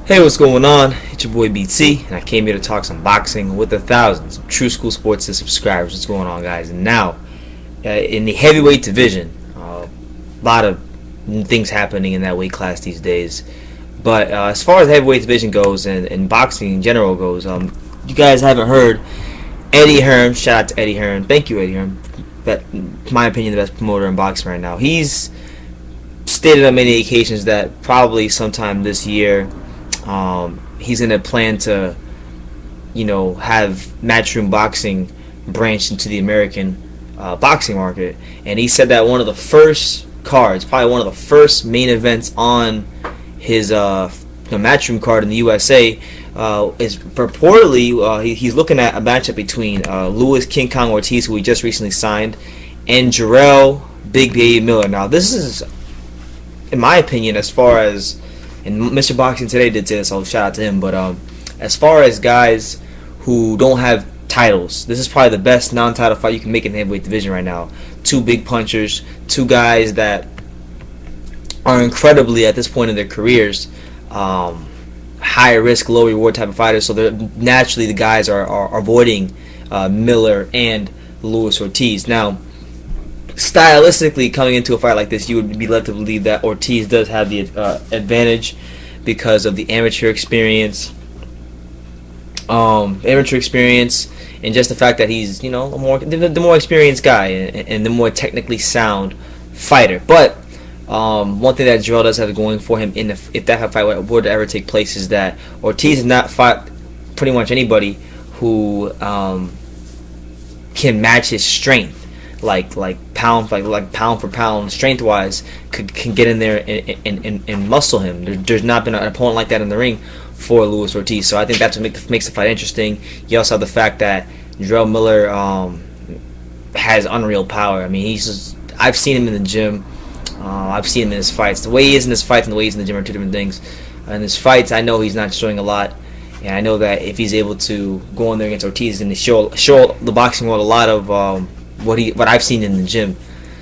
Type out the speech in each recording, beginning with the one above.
Hey, what's going on? It's your boy BT, and I came here to talk some boxing with the thousands of True School Sports subscribers. What's going on, guys? And now, in the heavyweight division, a lot of things happening in that weight class these days. But as far as the heavyweight division goes, and boxing in general goes, you guys haven't heard Eddie Hearn. Shout out to Eddie Hearn. Thank you, Eddie Hearn. That, in my opinion, the best promoter in boxing right now. He's stated on many occasions that probably sometime this year, he's going to plan to, have Matchroom boxing branched into the American boxing market. And he said that one of the first cards, probably one of the first main events on his Matchroom card in the USA is purportedly he's looking at a matchup between Louis King Kong Ortiz, who he just recently signed, and Jarrell Big Baby Miller. Now, this is, in my opinion, as far as, and Mr. Boxing Today did say this, so shout out to him, but as far as guys who don't have titles, this is probably the best non-title fight you can make in the heavyweight division right now. Two big punchers, two guys that are incredibly, at this point in their careers, high risk, low reward type of fighters, so naturally the guys are avoiding Miller and Luis Ortiz. Now, stylistically, coming into a fight like this, you would be led to believe that Ortiz does have the advantage because of the amateur experience, and just the fact that he's the more experienced guy and the more technically sound fighter. But one thing that Jarrell does have going for him, if that fight were to ever take place, is that Ortiz has not fought pretty much anybody who can match his strength. Like pound for pound, strength wise, can get in there and muscle him. There's not been an opponent like that in the ring for Luis Ortiz, so I think that's what makes the fight interesting. You also have the fact that Jarrell Miller has unreal power. I mean, I've seen him in the gym. I've seen him in his fights. The way he is in his fights and the way he's in the gym are two different things. In his fights, I know he's not showing a lot, and I know that if he's able to go in there against Ortiz, and show the boxing world a lot of what I've seen in the gym.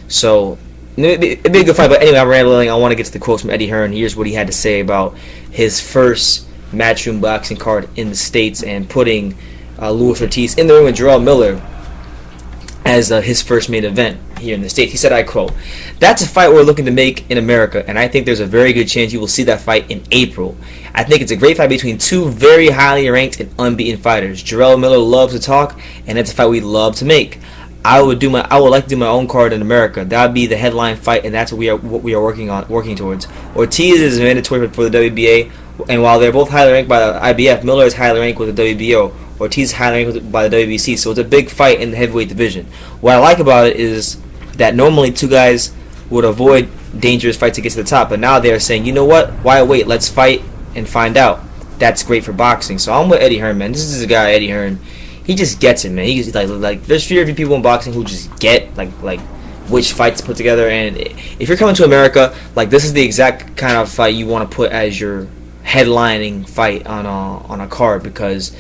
So it'd be a good fight. But anyway, I'm rambling. I want to get to the quotes from Eddie Hearn. Here's what he had to say about his first Matchroom boxing card in the States and putting Luis Ortiz in the ring with Jarrell Miller as his first main event here in the States. He said, I quote, "That's a fight we're looking to make in America, and I think there's a very good chance you will see that fight in April. I think it's a great fight between two very highly ranked and unbeaten fighters. Jarrell Miller loves to talk, and it's a fight we'd love to make. I would like to do my own card in America. That would be the headline fight, and that's what we are working towards. Ortiz is mandatory for the WBA, and while they're both highly ranked by the IBF, Miller is highly ranked with the WBO. Ortiz is highly ranked by the WBC, so it's a big fight in the heavyweight division. What I like about it is that normally two guys would avoid dangerous fights to get to the top, but now they're saying, you know what? Why wait? Let's fight and find out. That's great for boxing. So I'm with Eddie Hearn, man. This is a guy, Eddie Hearn. He just gets it, man. He's like there's few people in boxing who just get like which fights to put together. And if you're coming to America, this is the exact kind of fight you want to put as your headlining fight on a card, because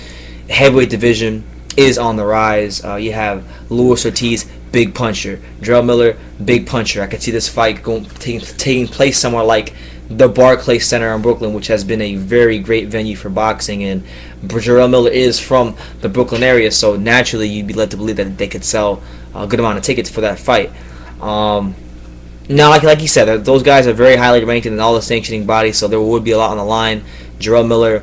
heavyweight division is on the rise. You have Luis Ortiz, big puncher. Jarrell Miller, big puncher. I could see this fight taking place somewhere like the Barclays Center in Brooklyn, which has been a very great venue for boxing, and Jarrell Miller is from the Brooklyn area, so naturally you'd be led to believe that they could sell a good amount of tickets for that fight. Now, like you said, those guys are very highly ranked in all the sanctioning bodies, so there would be a lot on the line. Jarrell Miller,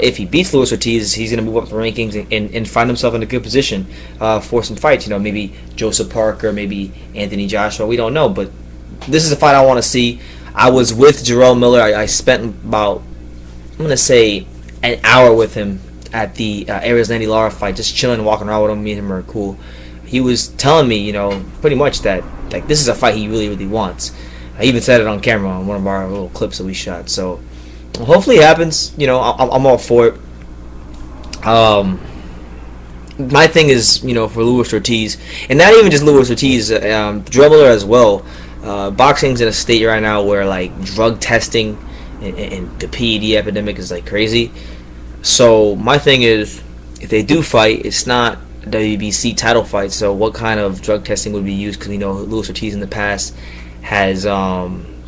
if he beats Luis Ortiz, he's going to move up the rankings and find himself in a good position for some fights. Maybe Joseph Parker, maybe Anthony Joshua. We don't know, but this is a fight I want to see. I was with Jarrell Miller. I spent about, I'm going to say, an hour with him at the Aries Landy Lara fight, just chilling, walking around with him. Me and him are cool. He was telling me, pretty much that this is a fight he really, really wants. I even said it on camera on one of our little clips that we shot. So hopefully it happens. I'm all for it. My thing is, for Luis Ortiz, and not even just Luis Ortiz, Jarrell Miller as well. Boxing's in a state right now where drug testing and the PED epidemic is crazy. So my thing is, if they do fight, it's not a WBC title fight. So what kind of drug testing would be used? Because Luis Ortiz in the past has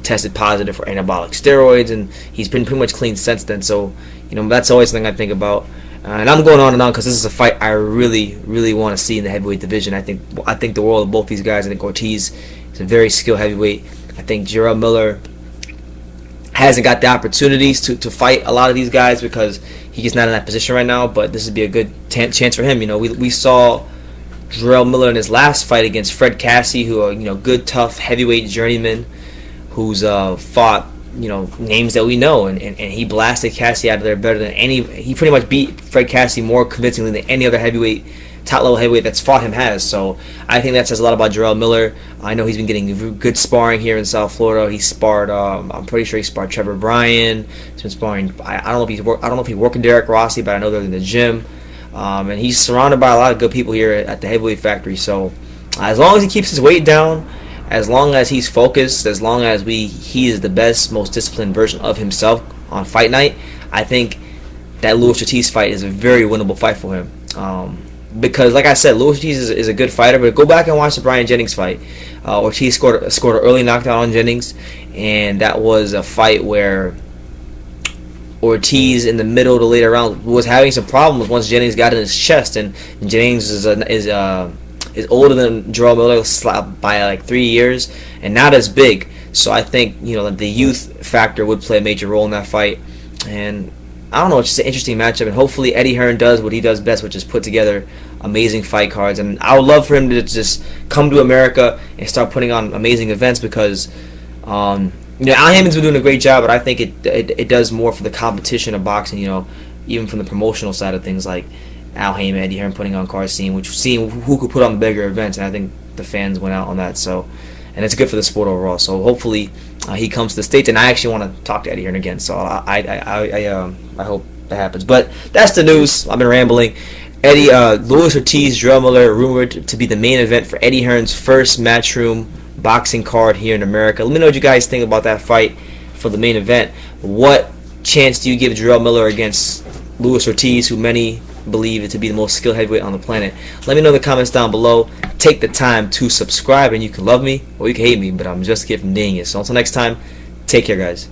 tested positive for anabolic steroids, and he's been pretty much clean since then. So, that's always something I think about. And I'm going on and on because this is a fight I really, really want to see in the heavyweight division. I think the world of both these guys. I think Ortiz is a very skilled heavyweight. I think Jarrell Miller hasn't got the opportunities to fight a lot of these guys because he's not in that position right now. But this would be a good chance for him. We saw Jarrell Miller in his last fight against Fred Cassie, who are good, tough heavyweight journeyman, who's fought names that we know, and he blasted Cassie out of there better than any. He pretty much beat Fred Cassie more convincingly than any other top level heavyweight that's fought him has. So I think that says a lot about Jarrell Miller. I know he's been getting good sparring here in South Florida. He sparred. I'm pretty sure he sparred Trevor Bryan. He's been sparring. I don't know if he's working Derek Rossi, but I know they're in the gym. And he's surrounded by a lot of good people here at the Heavyweight Factory. So as long as he keeps his weight down, as long as he's focused, as long as he is the best, most disciplined version of himself on fight night, I think that Luis Ortiz fight is a very winnable fight for him. Because, like I said, Luis Ortiz is a good fighter, but go back and watch the Brian Jennings fight. Ortiz scored an early knockdown on Jennings, and that was a fight where Ortiz in the middle to later round was having some problems once Jennings got in his chest, and Jennings is older than Jarrell Miller by like 3 years and not as big. So I think the youth factor would play a major role in that fight. And I don't know, it's just an interesting matchup. And hopefully Eddie Hearn does what he does best, which is put together amazing fight cards. And I would love for him to just come to America and start putting on amazing events because Al Haymond's been doing a great job, but I think it does more for the competition of boxing. Even from the promotional side of things, like Al Haymon, Eddie Hearn putting on cards, seeing who could put on the bigger events, and I think the fans went out on that. So, and it's good for the sport overall. So hopefully he comes to the States, and I actually want to talk to Eddie Hearn again. So I hope that happens. But that's the news. I've been rambling. Luis Ortiz, Jarrell Miller, rumored to be the main event for Eddie Hearn's first Matchroom boxing card here in America. Let me know what you guys think about that fight for the main event. What chance do you give Jarrell Miller against Luis Ortiz, who many believe it to be the most skilled heavyweight on the planet? Let me know in the comments down below. Take the time to subscribe, and you can love me or you can hate me, but I'm just a kid from doing it. So until next time, take care, guys.